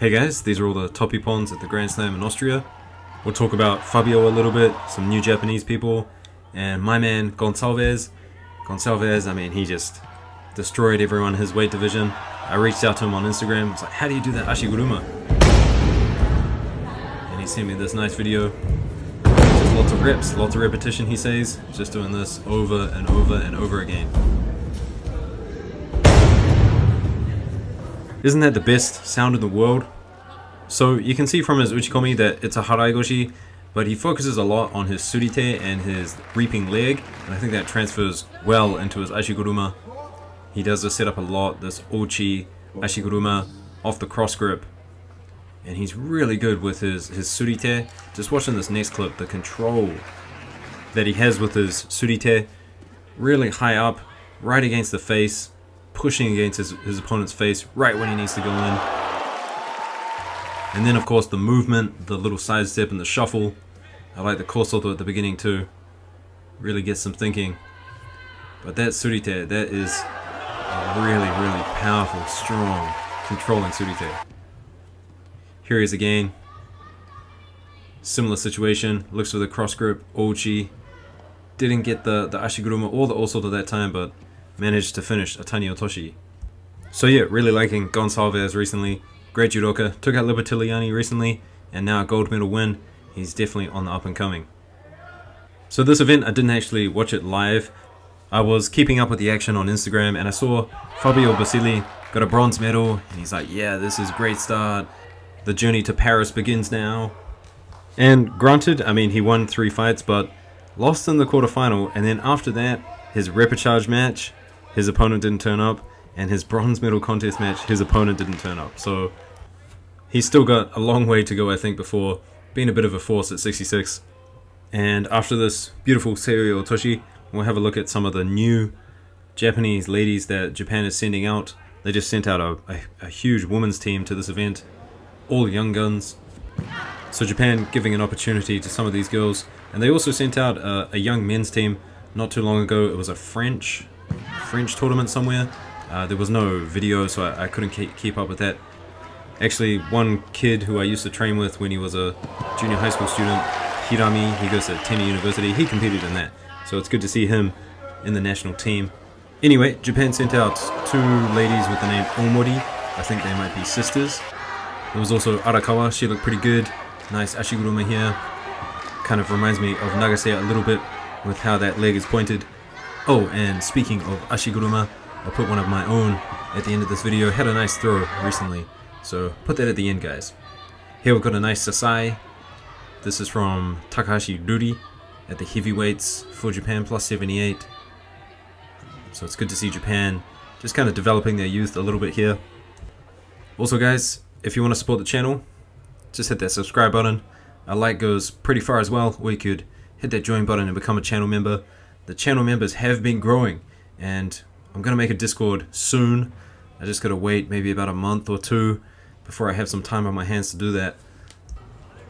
Hey guys, these are all the top Ippons at the Grand Slam in Austria. We'll talk about Fabio a little bit, some new Japanese people, and my man Gonçalves. Gonçalves, I mean, he just destroyed everyone in his weight division. I reached out to him on Instagram. I was like, how do you do that ashiguruma? And he sent me this nice video. Just lots of reps, lots of repetition, he says. Just doing this over and over and over again. Isn't that the best sound in the world? So you can see from his uchikomi that it's a haraigoshi, but he focuses a lot on his surite and his reaping leg, and I think that transfers well into his ashiguruma. He does this setup a lot, this ochi ashiguruma off the cross grip, and he's really good with his surite. Just watching this next clip, the control that he has with his surite, really high up, right against the face, pushing against his opponent's face right when he needs to go in. And then of course the movement, the little side step and the shuffle. I like the kosoto at the beginning too. Really gets some thinking. But that surite, that is a really, really powerful, strong, controlling surite. Here he is again. Similar situation, looks for the cross grip, ochi. Didn't get the ashiguruma or the osoto that time, but managed to finish a tani otoshi. So yeah, really liking Gonçalves recently. Great judoka, took out Libertiliani recently, and now a gold medal win. He's definitely on the up and coming. So this event, I didn't actually watch it live. I was keeping up with the action on Instagram, and I saw Fabio Basili got a bronze medal, and he's like, yeah, this is a great start. The journey to Paris begins now. And granted, I mean, he won 3 fights, but lost in the quarterfinal, and then after that, his repechage match, his opponent didn't turn up, and his bronze medal contest match, his opponent didn't turn up. So he's still got a long way to go, I think, before being a bit of a force at 66. And after this beautiful Seirei Otoshi, we'll have a look at some of the new Japanese ladies that Japan is sending out. They just sent out a huge women's team to this event, all young guns. So Japan giving an opportunity to some of these girls. And they also sent out a young men's team not too long ago. It was a French tournament somewhere. There was no video, so I couldn't keep up with that. Actually, one kid who I used to train with when he was a junior high school student, Hirami, he goes to Tennessee University, he competed in that. So it's good to see him in the national team. Anyway, Japan sent out 2 ladies with the name Omori. I think they might be sisters. There was also Arakawa, she looked pretty good. Nice ashiguruma here. Kind of reminds me of Nagase a little bit with how that leg is pointed. Oh, and speaking of ashiguruma, I'll put one of my own at the end of this video. Had a nice throw recently, so put that at the end, guys. Here we've got a nice sasai. This is from Takahashi Ruri at the heavyweights for Japan, plus 78. So it's good to see Japan just kind of developing their youth a little bit here. Also guys, if you want to support the channel, just hit that subscribe button. A like goes pretty far as well, or you could hit that join button and become a channel member. The channel members have been growing, and I'm going to make a Discord soon. I just got to wait maybe about a month or 2 before I have some time on my hands to do that.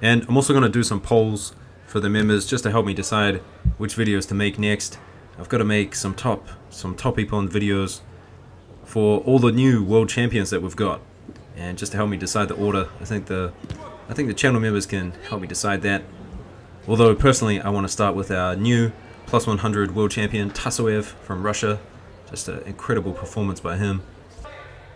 And I'm also going to do some polls for the members just to help me decide which videos to make next. I've got to make some top Ippon videos for all the new world champions that we've got, and just to help me decide the order. I think the channel members can help me decide that. Although personally, I want to start with our new plus 100 world champion Tasoev from Russia. Just an incredible performance by him.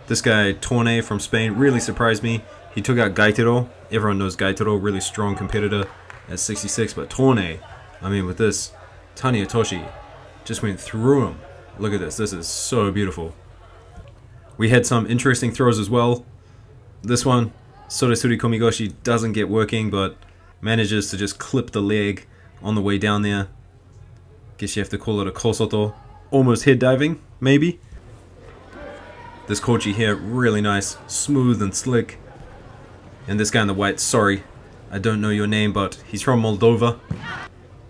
This guy, Torne from Spain, really surprised me. He took out Gaitero. Everyone knows Gaitero, really strong competitor at 66. But Torne, I mean, with this tani otoshi, just went through him. Look at this. This is so beautiful. We had some interesting throws as well. This one, Soresuri Komigoshi, doesn't get working, but manages to just clip the leg on the way down there. Guess you have to call it a kosoto. Almost head diving, maybe. This kochi here, really nice, smooth and slick. And this guy in the white, sorry, I don't know your name, but he's from Moldova.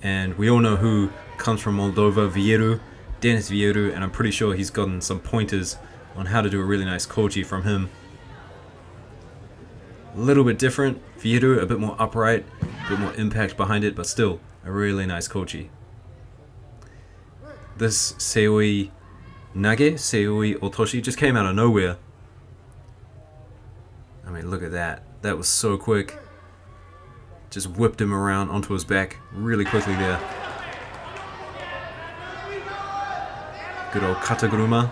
And we all know who comes from Moldova, Vieru, Denis Vieru, and I'm pretty sure he's gotten some pointers on how to do a really nice kochi from him. A little bit different, Vieru, a bit more upright, a bit more impact behind it, but still a really nice kochi. This Seoi Nage, Seoi Otoshi, just came out of nowhere. mean, look at that. That was so quick. Just whipped him around onto his back really quickly there. Good old kataguruma.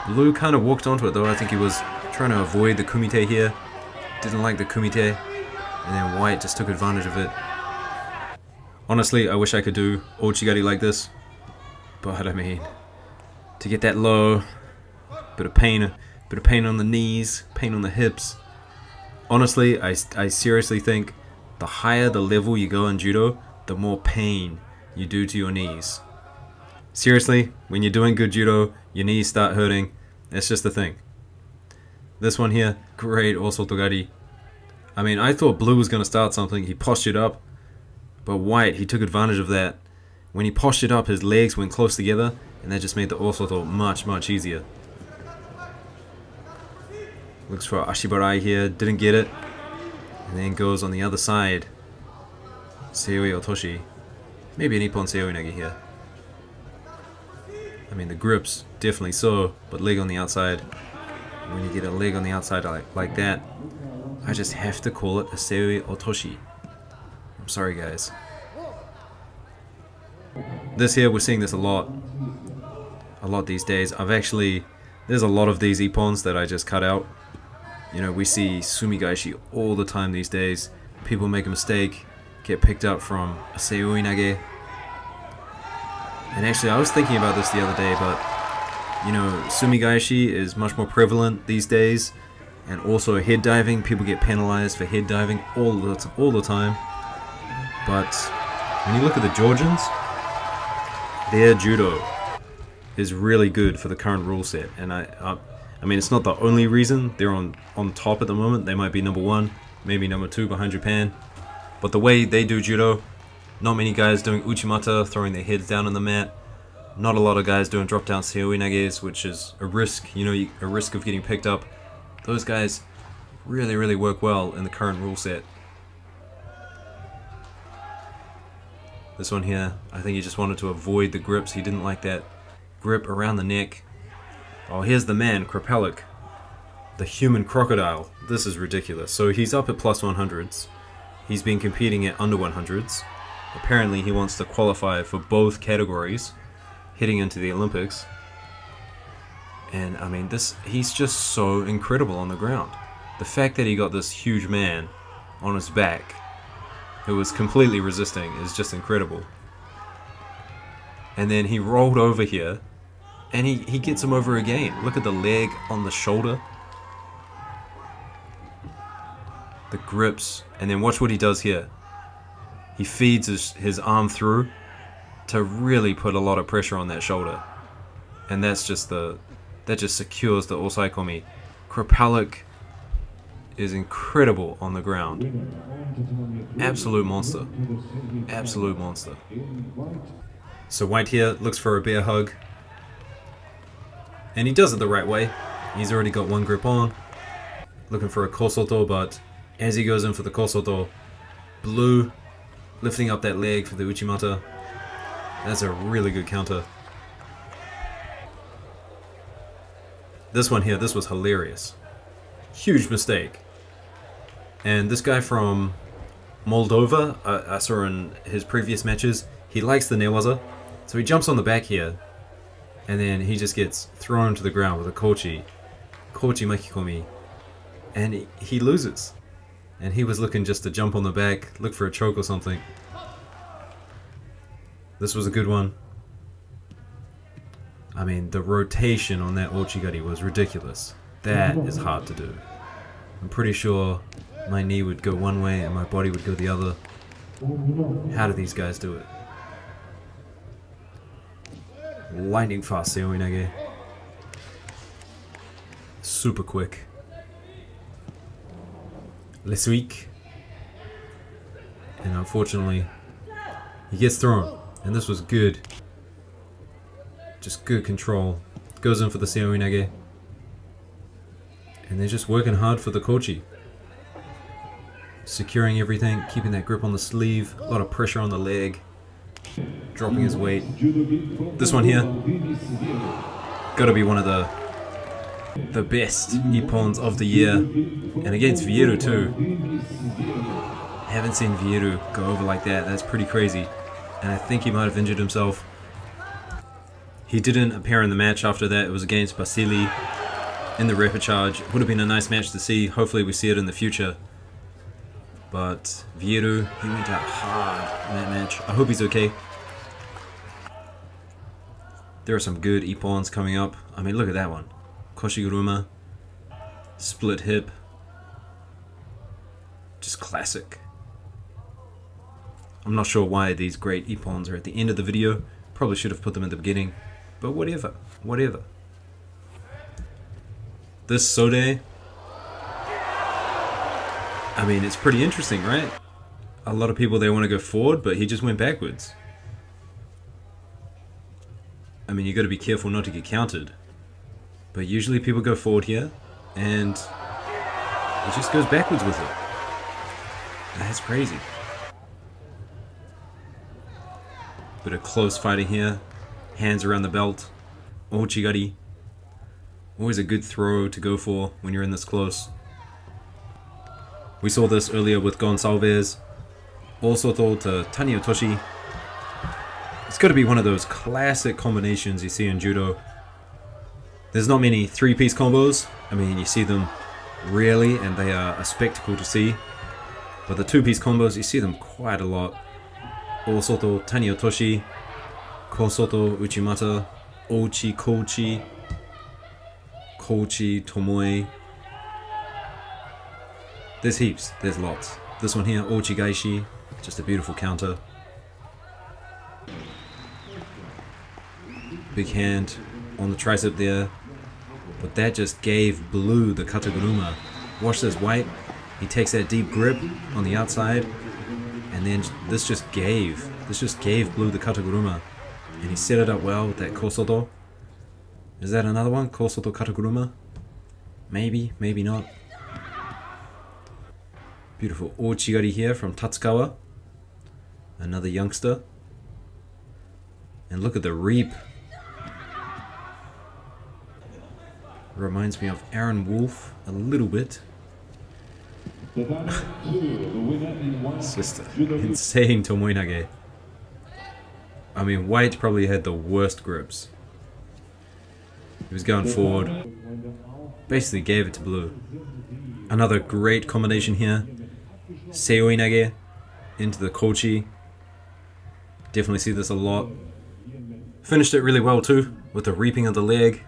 Blue kind of walked onto it though. I think he was trying to avoid the kumite here. Didn't like the kumite. And then white just took advantage of it. Honestly, I wish I could do ouchigari like this. But I mean, to get that low, bit of pain on the knees, pain on the hips. Honestly, I seriously think the higher the level you go in judo, the more pain you do to your knees. Seriously, when you're doing good judo, your knees start hurting. It's just the thing. This one here, great osotogari. I mean, I thought blue was going to start something. He postured up, but white, he took advantage of that. When he postured up, his legs went close together, and that just made the osoto much, much easier. Looks for ashibarai here, didn't get it, and then goes on the other side. Seoi otoshi. Maybe an Ippon seoi nage here. I mean, the grips, definitely so, but leg on the outside. When you get a leg on the outside like that, I just have to call it a seoi otoshi. I'm sorry, guys. This here, we're seeing this a lot these days. There's a lot of these Ippons that I just cut out. You know, we see sumigaishi all the time these days. People make a mistake, get picked up from a seoi nage. And actually, I was thinking about this the other day, but you know, sumigaishi is much more prevalent these days, and also head diving. People get penalized for head diving all the time. But when you look at the Georgians, their judo is really good for the current rule set, and I mean, it's not the only reason they're on top at the moment. They might be number one, maybe number two behind Japan, but the way they do judo, not many guys doing uchimata, throwing their heads down on the mat. Not a lot of guys doing drop down seoi nages, which is a risk, you know, a risk of getting picked up. Those guys really, really work well in the current rule set. This one here, I think he just wanted to avoid the grips. He didn't like that grip around the neck. Oh, here's the man, Krapalik, the human crocodile. This is ridiculous. So he's up at plus 100s. He's been competing at under 100s. Apparently he wants to qualify for both categories heading into the Olympics. And I mean, he's just so incredible on the ground. The fact that he got this huge man on his back who was completely resisting is just incredible. And then he rolled over here and he gets him over again. Look at the leg on the shoulder. The grips. And then watch what he does here. He feeds his arm through to really put a lot of pressure on that shoulder. And that just secures the osaikomi. Krapalik is incredible on the ground. Absolute monster. Absolute monster. So white here looks for a bear hug. And he does it the right way. He's already got one grip on. Looking for a kosoto, but as he goes in for the kosoto, blue lifting up that leg for the uchimata. That's a really good counter. This one here, this was hilarious. Huge mistake. And this guy from Moldova, I saw in his previous matches, he likes the newaza. So he jumps on the back here, and then he just gets thrown to the ground with a kochi makikomi, and he loses. And he was looking just to jump on the back, look for a choke or something. This was a good one. I mean, the rotation on that ouchigari was ridiculous. That is hard to do. I'm pretty sure my knee would go one way and my body would go the other. How do these guys do it? Lightning fast seoi nage. Super quick. Lesuik. And unfortunately, he gets thrown. And this was good. Just good control. Goes in for the seoi nage. And they're just working hard for the kochi. Securing everything, keeping that grip on the sleeve, a lot of pressure on the leg. Dropping his weight. This one here, gotta be one of the The best Ippons of the year. And against Vieru too. Haven't seen Vieru go over like that. That's pretty crazy. And I think he might have injured himself. He didn't appear in the match after that. It was against Basili in the repechage. It would have been a nice match to see. Hopefully we see it in the future. But Vieru, he went out hard in that match. I hope he's okay. There are some good Ippons coming up. I mean, look at that one. Koshiguruma. Split hip. Just classic. I'm not sure why these great Ippons are at the end of the video. Probably should have put them at the beginning. But whatever. Whatever. This Sode, I mean, it's pretty interesting, right? A lot of people, they want to go forward, but he just went backwards. I mean, you got to be careful not to get countered. But usually people go forward here, and he just goes backwards with it. That's crazy. Bit of close fighting here. Hands around the belt. Ochigari. Always a good throw to go for when you're in this close. We saw this earlier with Gonçalves. Osoto to Taniotoshi. It's got to be one of those classic combinations you see in judo. There's not many three-piece combos. I mean, you see them rarely, and they are a spectacle to see. But the two-piece combos, you see them quite a lot. Osoto Taniotoshi, Kosoto Uchimata, Ochi Kochi, Kochi Tomoe. There's heaps, there's lots. This one here, Ochi Gaishi, just a beautiful counter. Big hand on the tricep there. But that just gave Blue the Kataguruma. Watch this, White. He takes that deep grip on the outside. And then this just gave Blue the Kataguruma. And he set it up well with that Kosoto. Is that another one? Kosoto Kataguruma? Maybe, maybe not. Beautiful Ochigari here from Tatsukawa. Another youngster. And look at the reap. Reminds me of Aaron Wolf a little bit. It's just insane Tomoe-nage. I mean, White probably had the worst grips. He was going forward. Basically gave it to Blue. Another great combination here. Seoi-nage into the Kochi. Definitely see this a lot. Finished it really well too, with the reaping of the leg.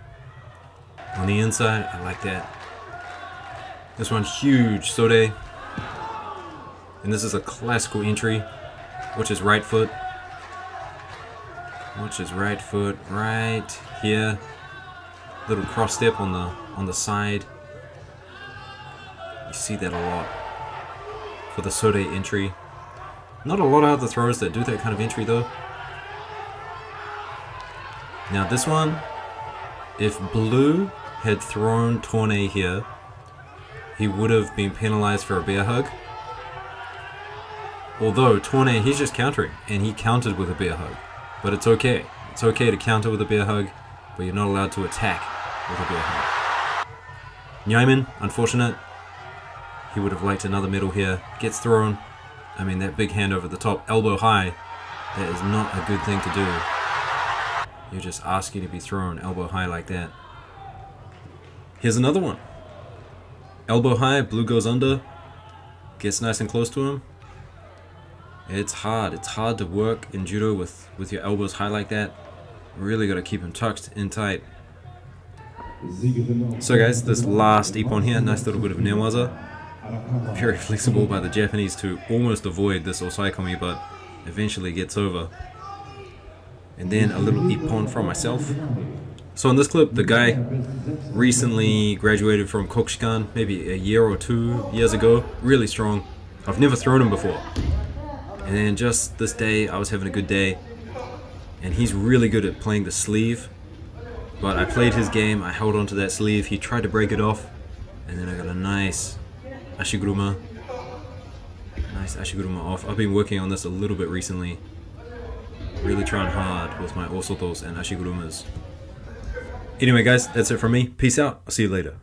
On the inside, I like that. This one, huge Sode. And this is a classical entry. Watch his right foot. Watch his right foot right here. Little cross step on the side. You see that a lot for the Sode entry. Not a lot of other throws that do that kind of entry though. Now this one, if Blue had thrown Torne here, he would have been penalized for a bear hug. Although Torne, he's just countering, and he countered with a bear hug. But it's okay. It's okay to counter with a bear hug, but you're not allowed to attack with a bear hug. Nyaiman, unfortunate. He would have liked another medal here. Gets thrown. I mean, that big hand over the top, elbow high, that is not a good thing to do. You're just asking to be thrown elbow high like that. Here's another one. Elbow high, Blue goes under. Gets nice and close to him. It's hard. It's hard to work in judo with your elbows high like that. Really got to keep them tucked in tight. So guys, this last Ippon here, nice little bit of newaza. Very flexible by the Japanese to almost avoid this osaikomi, but eventually gets over. And then a little Ippon from myself. So in this clip, the guy recently graduated from Kokushikan, maybe a year or 2 years ago. Really strong. I've never thrown him before. And then just this day, I was having a good day. And he's really good at playing the sleeve. But I played his game, I held onto that sleeve, he tried to break it off. And then I got a nice ashiguruma. Nice ashiguruma off. I've been working on this a little bit recently. Really trying hard with my osotos and ashigurumas. Anyway guys, that's it from me. Peace out. I'll see you later.